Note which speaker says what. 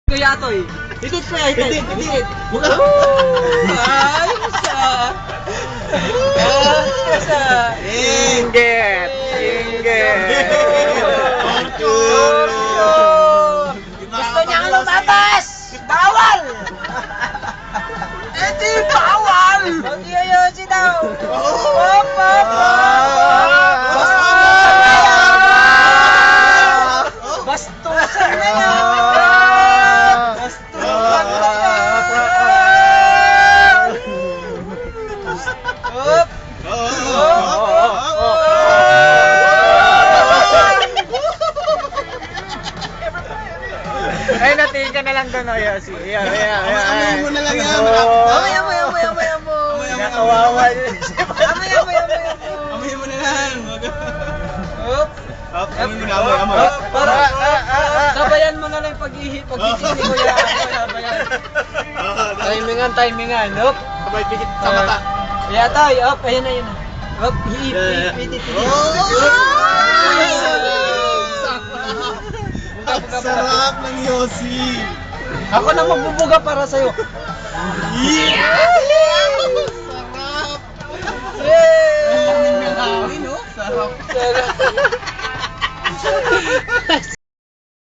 Speaker 1: Kuya Atoy. Higit pa, higit. Higit.
Speaker 2: Buka.
Speaker 1: Ay, isa. Isa.
Speaker 3: Inggit. Inggit.
Speaker 1: Gusto niya nga lumabas! Bawal! Hindi bawal! Mag-iayos daw! Bastusan na yan! Bastusan na yan! Up!
Speaker 3: Ay, natingin ka na lang doon, Yosi.
Speaker 2: Amoy mo na lang yan.
Speaker 1: Amoy mo!
Speaker 3: Nakawawa.
Speaker 1: Amoy mo!
Speaker 2: Amoy mo na lang.
Speaker 1: Up!
Speaker 2: Amoy mo na, amoy.
Speaker 1: Para sabayan mo na lang pag-ihip ni Kuya. Sabayan. Timingan. Up!
Speaker 2: Sabay pikit sa mata.
Speaker 1: Kaya tayo, up! Ayan na. Up! Hihip.
Speaker 2: Sarap ng Yossi.
Speaker 1: Ako na magbubuga para sa'yo.
Speaker 2: Yeah! Sarap.
Speaker 1: Yay!
Speaker 2: Ang hangin, no? Sarap.
Speaker 1: Sarap.